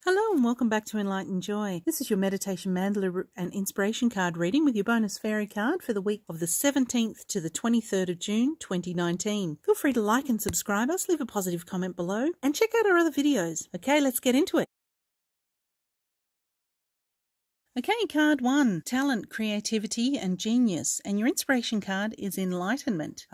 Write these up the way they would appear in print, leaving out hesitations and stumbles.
Hello and welcome back to Enlightened Joy. This is your meditation mandala and inspiration card reading with your bonus fairy card for the week of the 17th to the 23rd of June 2019. Feel free to like and subscribe us, leave a positive comment below and check out our other videos. Okay, let's get into it. Okay, card 1, talent, creativity and genius. And your inspiration card is enlightenment.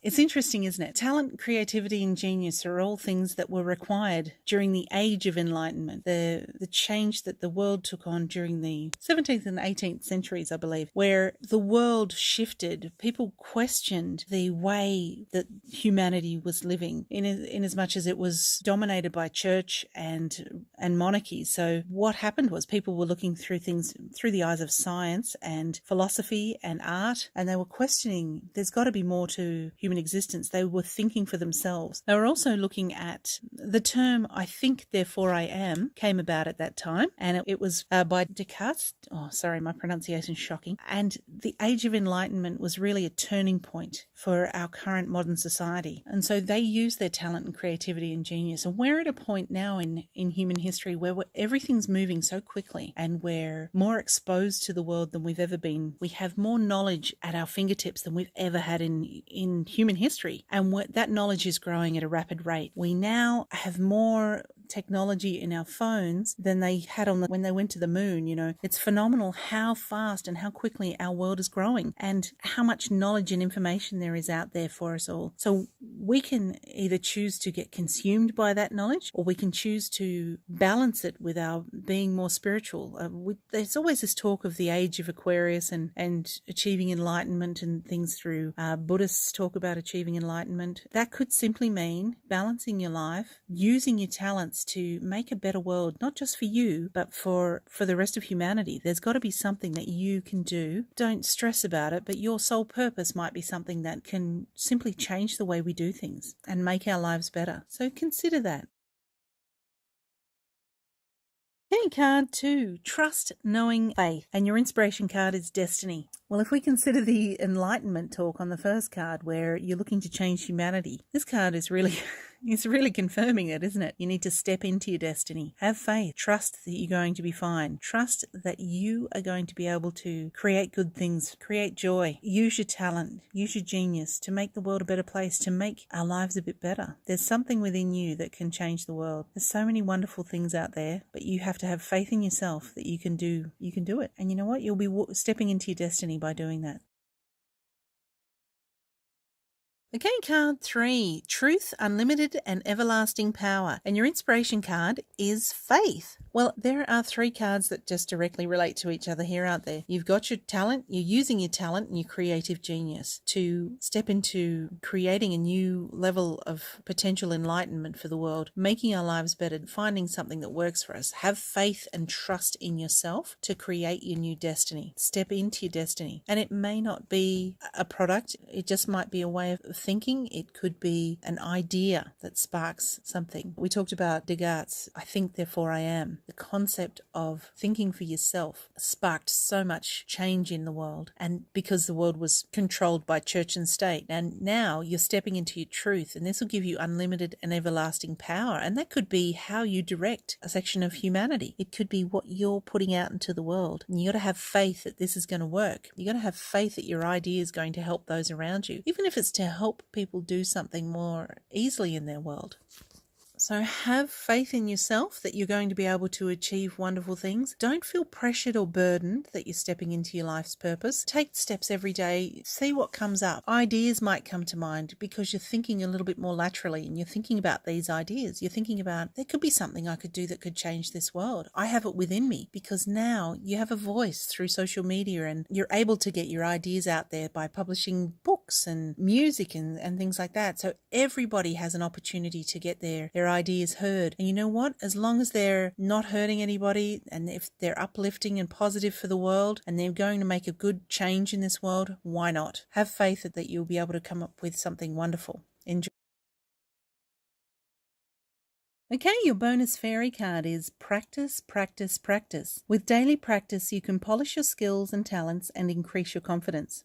It's interesting, isn't it? Talent, creativity and genius are all things that were required during the age of enlightenment. The change that the world took on during the 17th and 18th centuries, I believe, where the world shifted. People questioned the way that humanity was living in as much as it was dominated by church and monarchy. So what happened was people were looking through things through the eyes of science and philosophy and art, and they were questioning there's got to be more to human existence. They were thinking for themselves. They were also looking at the term I think therefore I am came about at that time, and it was by Descartes. Oh, sorry, my pronunciation's shocking. And the age of enlightenment was really a turning point for our current modern society. And so they used their talent and creativity and genius. And we're at a point now in human history where everything's moving so quickly, and we're more exposed to the world than we've ever been. We have more knowledge at our fingertips than we've ever had in human history. And that knowledge is growing at a rapid rate. We now have more technology in our phones than they had when they went to the moon. You know, it's phenomenal how fast and how quickly our world is growing and how much knowledge and information there is out there for us all. So we can either choose to get consumed by that knowledge, or we can choose to balance it with our being more spiritual. There's always this talk of the age of Aquarius and achieving enlightenment and things through Buddhists talk about achieving enlightenment. That could simply mean balancing your life, using your talents to make a better world, not just for you, but for the rest of humanity. There's got to be something that you can do. Don't stress about it, but your sole purpose might be something that can simply change the way we do things and make our lives better. So consider that. Okay, card 2, trust, knowing, faith. And your inspiration card is destiny. Well, if we consider the enlightenment talk on the first card where you're looking to change humanity, this card is really it's really confirming it, isn't it? You need to step into your destiny. Have faith. Trust that you're going to be fine. Trust that you are going to be able to create good things, create joy. Use your talent, use your genius to make the world a better place, to make our lives a bit better. There's something within you that can change the world. There's so many wonderful things out there, but you have to have faith in yourself that you can do it. And you know what? You'll be stepping into your destiny by doing that. Okay, card 3, truth, unlimited and everlasting power. And your inspiration card is faith. Well, there are 3 cards that just directly relate to each other here, aren't there? You've got your talent, you're using your talent and your creative genius to step into creating a new level of potential enlightenment for the world, making our lives better, finding something that works for us. Have faith and trust in yourself to create your new destiny. Step into your destiny. And it may not be a product, it just might be a way of thinking. It could be an idea that sparks something. We talked about Descartes' I think therefore I am. The concept of thinking for yourself sparked so much change in the world, and because the world was controlled by church and state. And now you're stepping into your truth, and this will give you unlimited and everlasting power. And that could be how you direct a section of humanity. It could be what you're putting out into the world. And you got to have faith that this is going to work. You got to have faith that your idea is going to help those around you, even if it's to help people do something more easily in their world. So have faith in yourself that you're going to be able to achieve wonderful things. Don't feel pressured or burdened that you're stepping into your life's purpose. Take steps every day. See what comes up. Ideas might come to mind because you're thinking a little bit more laterally and you're thinking about these ideas. You're thinking about there could be something I could do that could change this world. I have it within me because now you have a voice through social media and you're able to get your ideas out there by publishing books and music and things like that. So everybody has an opportunity to get their ideas heard. And you know what? As long as they're not hurting anybody, and if they're uplifting and positive for the world, and they're going to make a good change in this world, why not? Have faith that you'll be able to come up with something wonderful. Enjoy. Okay, your bonus fairy card is practice, practice, practice. With daily practice, you can polish your skills and talents and increase your confidence.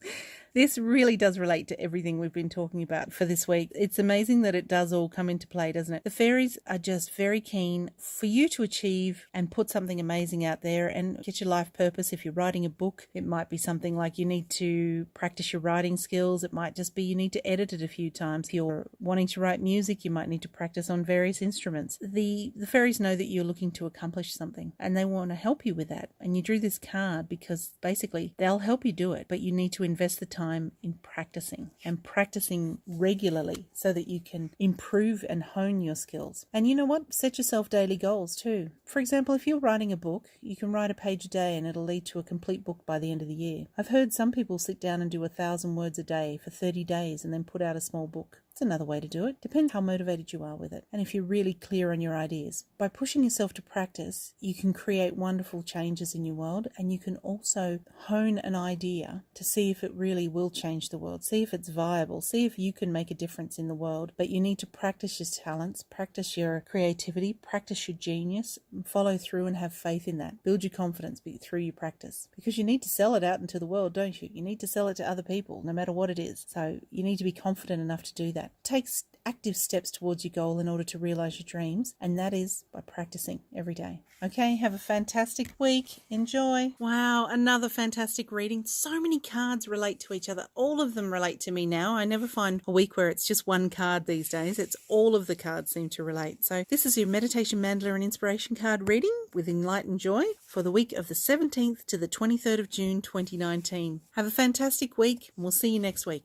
This really does relate to everything we've been talking about for this week. It's amazing that it does all come into play, doesn't it? The fairies are just very keen for you to achieve and put something amazing out there and get your life purpose. If you're writing a book, it might be something like you need to practice your writing skills. It might just be you need to edit it a few times. If you're wanting to write music, you might need to practice on various instruments. The fairies know that you're looking to accomplish something and they want to help you with that. And you drew this card because basically they'll help you do it, but you need to invest the time in practicing and practicing regularly so that you can improve and hone your skills. And you know what? Set yourself daily goals too. For example, if you're writing a book, you can write a page a day and it'll lead to a complete book by the end of the year. I've heard some people sit down and do 1,000 words a day for 30 days and then put out a small book. It's another way to do it. Depends how motivated you are with it and if you're really clear on your ideas. By pushing yourself to practice, you can create wonderful changes in your world, and you can also hone an idea to see if it really will change the world, see if it's viable, see if you can make a difference in the world. But you need to practice your talents, practice your creativity, practice your genius, follow through and have faith in that. Build your confidence through your practice, because you need to sell it out into the world, don't you? You need to sell it to other people, no matter what it is. So you need to be confident enough to do that. Take active steps towards your goal in order to realize your dreams, and that is by practicing every day. Okay, have a fantastic week. Enjoy. Wow, another fantastic reading. So many cards relate to each other. All of them relate to me now. I never find a week where it's just one card these days. It's all of the cards seem to relate. So this is your meditation, mandala and inspiration card reading with Enlightened Joy for the week of the 17th to the 23rd of June 2019. Have a fantastic week, and we'll see you next week.